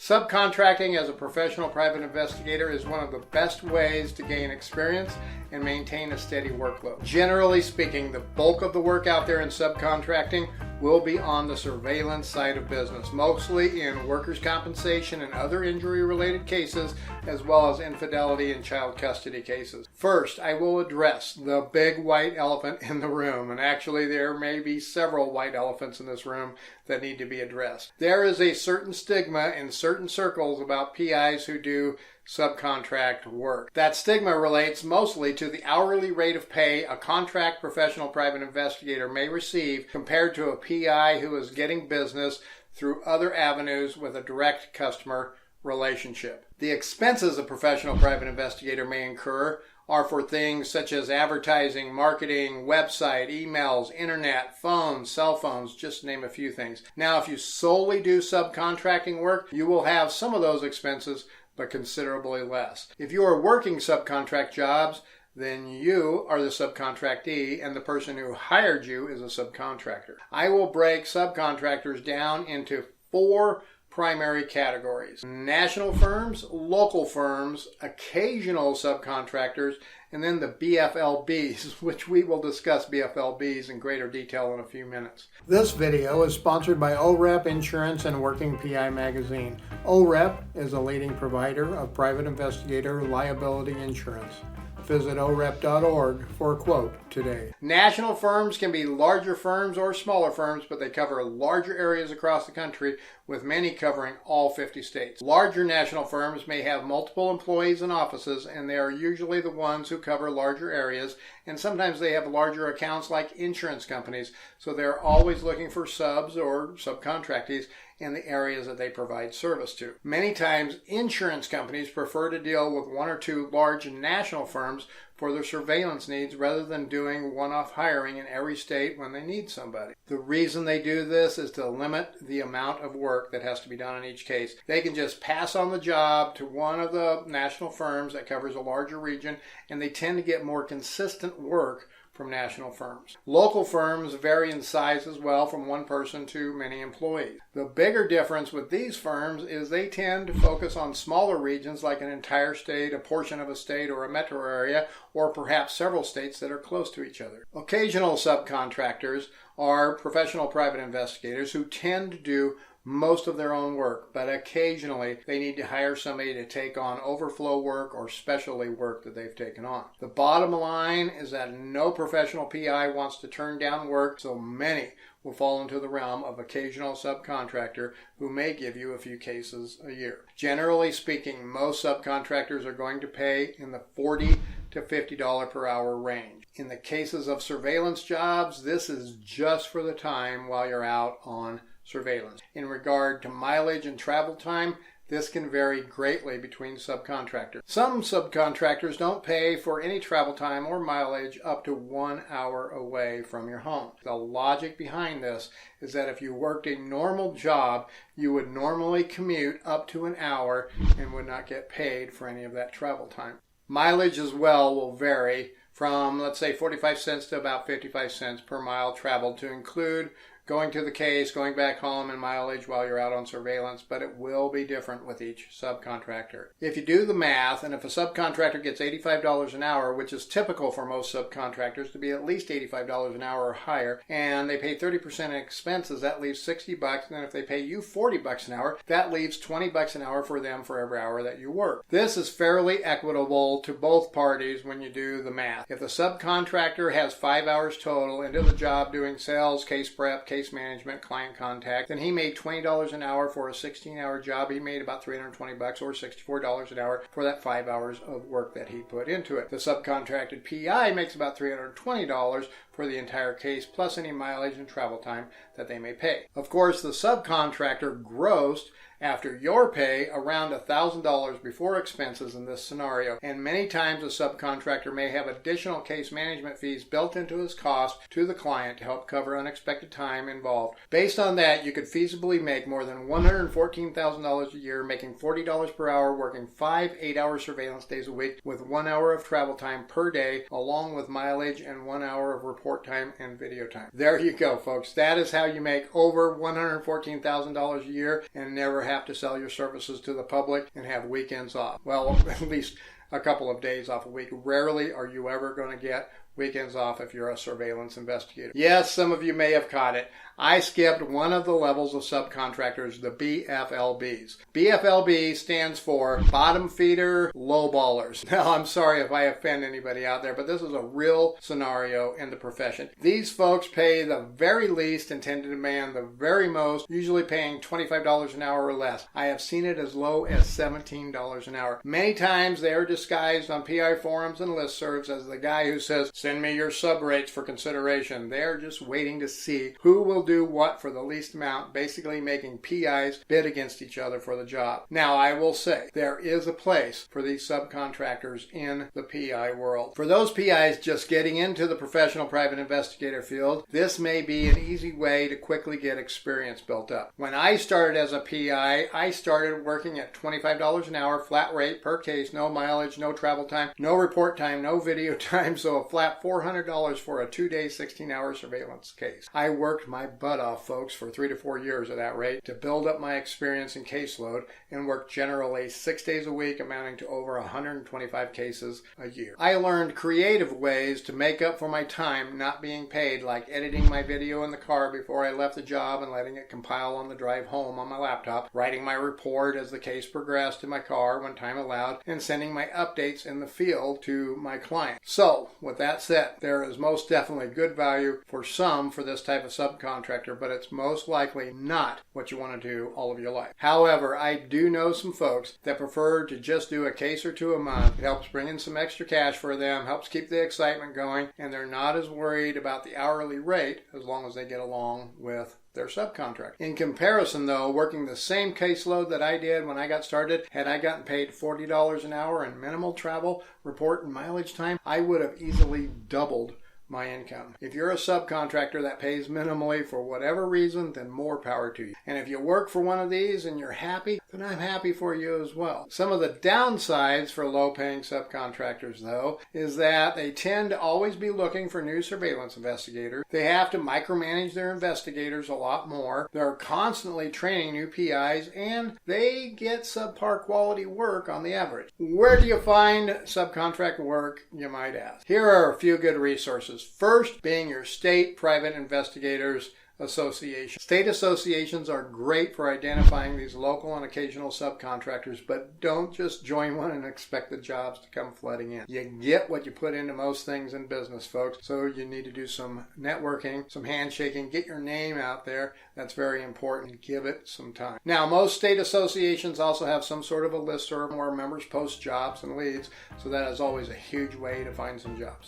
Subcontracting as a professional private investigator is one of the best ways to gain experience and maintain a steady workload. Generally speaking, the bulk of the work out there in subcontracting will be on the surveillance side of business, mostly in workers' compensation and other injury-related cases, as well as infidelity and child custody cases. First, I will address the big white elephant in the room, and actually there may be several white elephants in this room that need to be addressed. There is a certain stigma in certain circles about PIs who do subcontract work. That stigma relates mostly to the hourly rate of pay a contract professional private investigator may receive compared to a PI who is getting business through other avenues with a direct customer relationship. The expenses a professional private investigator may incur are for things such as advertising, marketing, website, emails, internet, phones, cell phones, just to name a few things. Now, if you solely do subcontracting work, you will have some of those expenses, but considerably less. If you are working subcontract jobs, then you are the subcontractee and the person who hired you is a subcontractor. I will break subcontractors down into 4 primary categories: national firms, local firms, occasional subcontractors, and then the BFLBs, which we will discuss BFLBs in greater detail in a few minutes. This video is sponsored by OREP Insurance and Working PI Magazine. OREP is a leading provider of private investigator liability insurance. Visit orep.org for a quote today. National firms can be larger firms or smaller firms, but they cover larger areas across the country, with many covering all 50 states. Larger national firms may have multiple employees and offices, and they are usually the ones who cover larger areas, and sometimes they have larger accounts like insurance companies, so they're always looking for subs or subcontractees in the areas that they provide service to. Many times, insurance companies prefer to deal with 1 or 2 large national firms for their surveillance needs rather than doing one-off hiring in every state when they need somebody. The reason they do this is to limit the amount of work that has to be done in each case. They can just pass on the job to one of the national firms that covers a larger region, and they tend to get more consistent work from national firms. Local firms vary in size as well, from one person to many employees. The bigger difference with these firms is they tend to focus on smaller regions like an entire state, a portion of a state, or a metro area, or perhaps several states that are close to each other. Occasional subcontractors are professional private investigators who tend to do most of their own work, but occasionally they need to hire somebody to take on overflow work or specialty work that they've taken on. The bottom line is that no professional PI wants to turn down work, so many will fall into the realm of occasional subcontractor who may give you a few cases a year. Generally speaking, most subcontractors are going to pay in the $40 to $50 per hour range. In the cases of surveillance jobs, this is just for the time while you're out on surveillance. In regard to mileage and travel time, this can vary greatly between subcontractors. Some subcontractors don't pay for any travel time or mileage up to 1 hour away from your home. The logic behind this is that if you worked a normal job, you would normally commute up to an hour and would not get paid for any of that travel time. Mileage as well will vary from, let's say, 45 cents to about 55 cents per mile traveled, to include going to the case, going back home, and mileage while you're out on surveillance, but it will be different with each subcontractor. If you do the math, and if a subcontractor gets $85 an hour, which is typical for most subcontractors to be at least $85 an hour or higher, and they pay 30% in expenses, that leaves $60, and then if they pay you $40 an hour, that leaves $20 an hour for them for every hour that you work. This is fairly equitable to both parties when you do the math. If the subcontractor has 5 hours total into the job doing sales, case prep, case management, client contact, then he made $20 an hour for a 16-hour job. He made about $320 or $64 an hour for that 5 hours of work that he put into it. The subcontracted PI makes about $320 for the entire case, plus any mileage and travel time that they may pay. Of course, the subcontractor grossed after your pay around $1,000 before expenses in this scenario, and many times a subcontractor may have additional case management fees built into his cost to the client to help cover unexpected time involved. Based on that, you could feasibly make more than $114,000 a year, making $40 per hour, working 5 8-hour surveillance days a week with 1 hour of travel time per day, along with mileage and 1 hour of report time and video time. There you go, folks. That is how you make over $114,000 a year and never have to sell your services to the public and have weekends off. Well, at least a couple of days off a week. Rarely are you ever going to get weekends off if you're a surveillance investigator. Yes, some of you may have caught it. I skipped one of the levels of subcontractors, the BFLBs. BFLB stands for bottom feeder lowballers. Now, I'm sorry if I offend anybody out there, but this is a real scenario in the profession. These folks pay the very least and tend to demand the very most, usually paying $25 an hour or less. I have seen it as low as $17 an hour. Many times they are disguised on PI forums and listservs as the guy who says, send me your sub rates for consideration. They're just waiting to see who will do what for the least amount, basically making PIs bid against each other for the job. Now, I will say there is a place for these subcontractors in the PI world. For those PIs just getting into the professional private investigator field, this may be an easy way to quickly get experience built up. When I started as a PI, I started working at $25 an hour, flat rate per case, no mileage, no travel time, no report time, no video time, so a flat $400 for a 2-day, 16-hour surveillance case. I worked my butt off, folks, for 3 to 4 years at that rate to build up my experience and caseload and worked generally 6 days a week, amounting to over 125 cases a year. I learned creative ways to make up for my time not being paid, like editing my video in the car before I left the job and letting it compile on the drive home on my laptop, writing my report as the case progressed in my car when time allowed, and sending my updates in the field to my client. So, with that said, there is most definitely good value for some for this type of subcontractor, but it's most likely not what you want to do all of your life. However, I do know some folks that prefer to just do a case or two a month. It helps bring in some extra cash for them, helps keep the excitement going, and they're not as worried about the hourly rate as long as they get along with their subcontract. In comparison, though, working the same caseload that I did when I got started, had I gotten paid $40 an hour and minimal travel, report, and mileage time, I would have easily doubled my income. If you're a subcontractor that pays minimally for whatever reason, then more power to you. And if you work for one of these and you're happy, then I'm happy for you as well. Some of the downsides for low-paying subcontractors, though, is that they tend to always be looking for new surveillance investigators. They have to micromanage their investigators a lot more. They're constantly training new PIs, and they get subpar quality work on the average. Where do you find subcontract work, you might ask? Here are a few good resources. First, being your state private investigators association. State associations are great for identifying these local and occasional subcontractors, but don't just join one and expect the jobs to come flooding in. You get what you put into most things in business, folks, so you need to do some networking, some handshaking, get your name out there. That's very important. Give it some time. Now, most state associations also have some sort of a listserv where members post jobs and leads, so that is always a huge way to find some jobs.